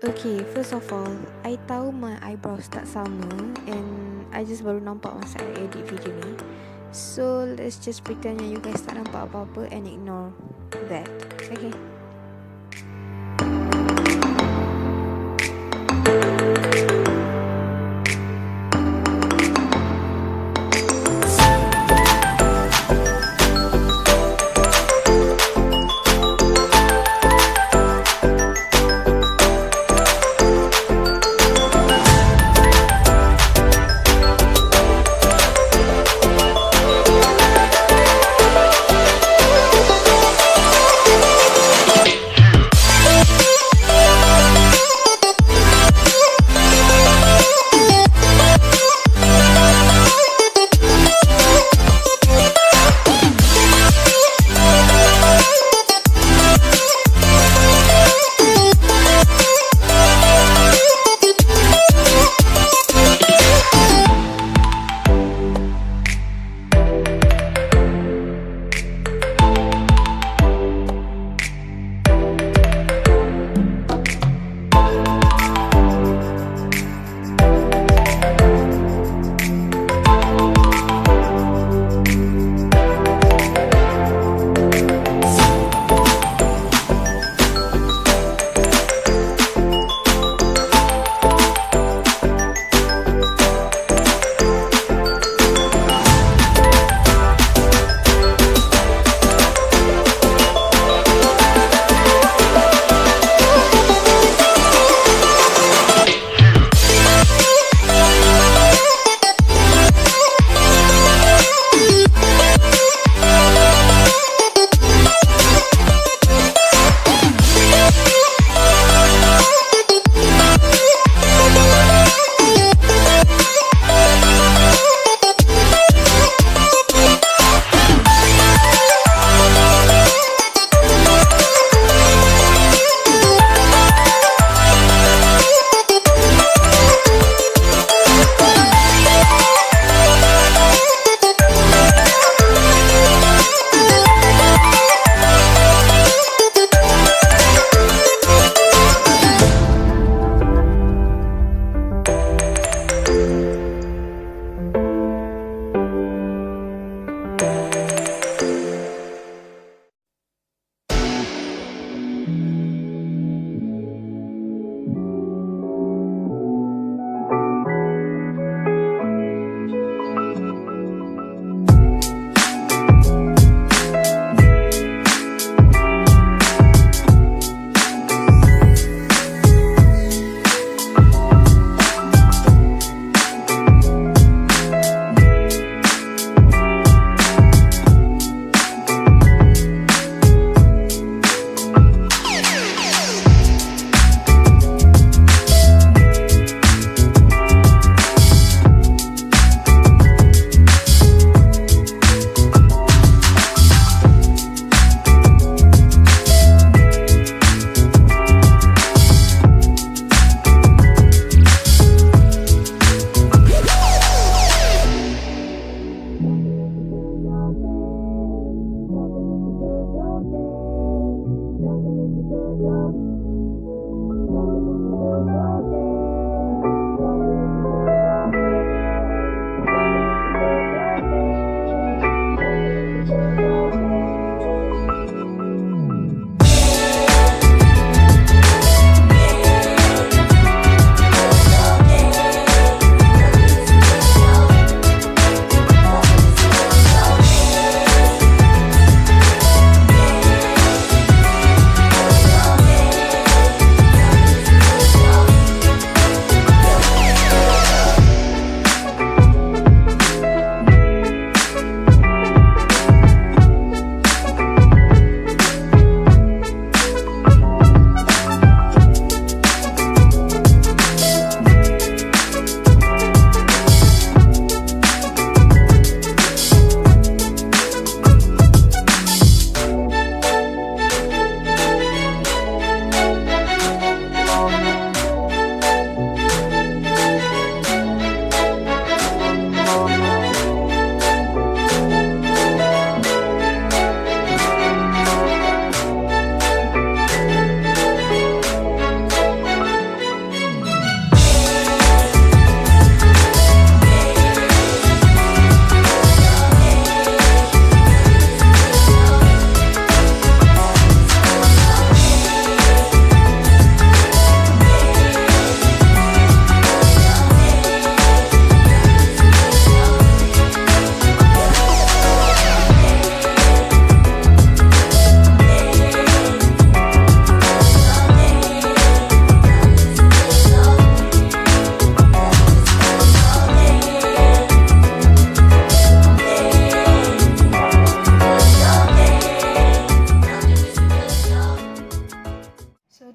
Okay, first of all, I tahu my eyebrows tak sama and I just baru nampak masa I edit video ni. So, let's just pretend yang you guys tak nampak apa-apa and ignore that. Okay.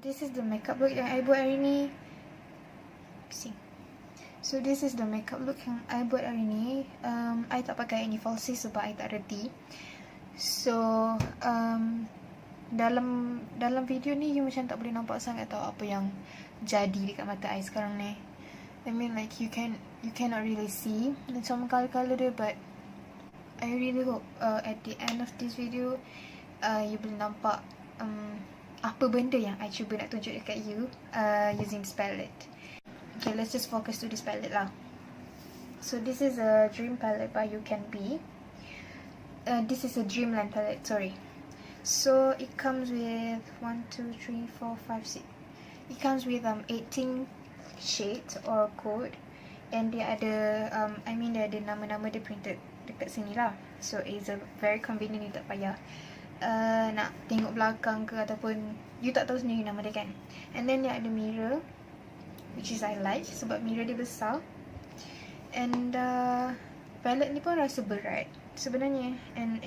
this is the makeup look yang I buat hari ni. See. So this is the makeup look yang I buat hari ni. I tak pakai any falsies sebab I tak reti. So dalam video ni you macam tak boleh nampak sangat tau apa yang jadi dekat mata I sekarang ni. I mean like you cannot really see macam colour dia, but I really hope at the end of this video you boleh nampak apa benda yang I cuba nak tunjuk dekat you using this palette. Okay, let's just focus to this palette lah. So this is a Dream palette by UCANBE. This is a Dreamland palette, sorry. So it comes with 1, 2, 3, 4, 5, 6. It comes with 18 shades or code, and dia ada dia ada nama-nama dia printed dekat sini lah. So it's a very convenient, you tak payah nak tengok belakang ke ataupun you tak tahu sendiri nama dia kan. And then dia ada mirror, which is I like sebab mirror dia besar. And palette ni pun rasa berat sebenarnya, and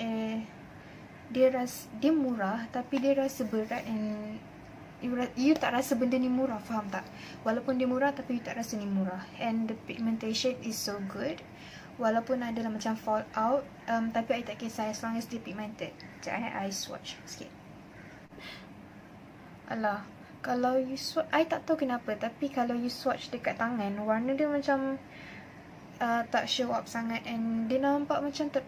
dia murah tapi dia rasa berat, and you tak rasa benda ni murah, faham tak? Walaupun dia murah tapi you tak rasa ni murah. And the pigmentation is so good. Walaupun ada lah macam fall out, tapi I tak kisah as long as dia pigmented. Sekejap I swatch sikit. Alah, kalau you swatch, I tak tahu kenapa, tapi kalau you swatch dekat tangan, warna dia macam tak show up sangat, and dia nampak macam tak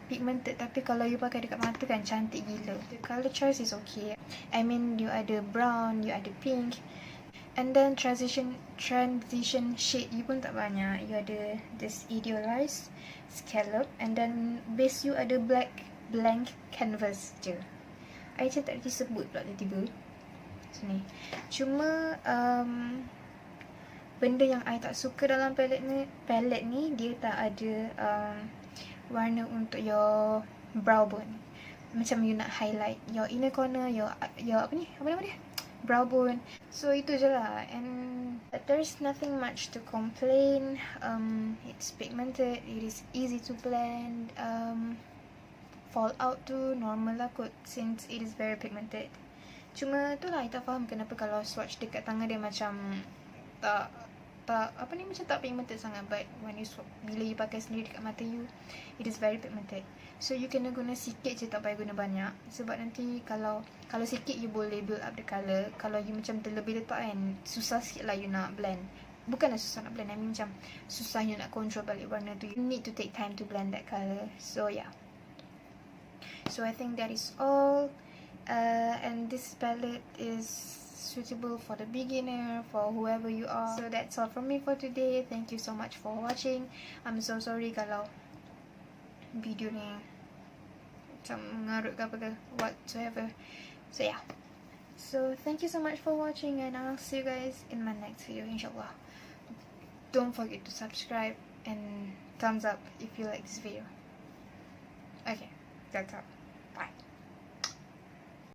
pigmented, tapi kalau you pakai dekat mata kan cantik gila. The colour choice is okay. I mean you ada brown, you ada pink, and then transition shade you pun tak banyak. You ada this idealized scallop, and then base you ada blank canvas je. I macam tak boleh sebut pula tiba-tiba sini. Cuma benda yang I tak suka dalam palette ni dia tak ada warna untuk your brow bone. Macam you nak highlight your inner corner, your apa nama dia? Brow bone. So itu je lah. And there is nothing much to complain. It's pigmented, it is easy to blend. Fallout tu normal lah kot since it is very pigmented. Cuma tu lah I tak faham kenapa kalau swatch dekat tangan dia macam macam tak pigmented sangat, but when you bila you pakai sendiri dekat mata you, it is very pigmented. So you kena guna sikit je, tak payah guna banyak, sebab nanti kalau sikit you boleh build up the colour. Kalau you macam terlebih letak kan, susah sikit lah you nak blend. Bukanlah susah nak blend, I mean macam susah you nak control balik warna tu. You need to take time to blend that colour. So yeah, so I think that is all. And this palette is suitable for the beginner, for whoever you are. So that's all from me for today. Thank you so much for watching. I'm so sorry kalau video ni macam mengarut ke apa ke whatsoever. So yeah, so thank you so much for watching, and I'll see you guys in my next video, inshallah. Don't forget to subscribe and thumbs up if you like this video. Okay, that's all. Bye.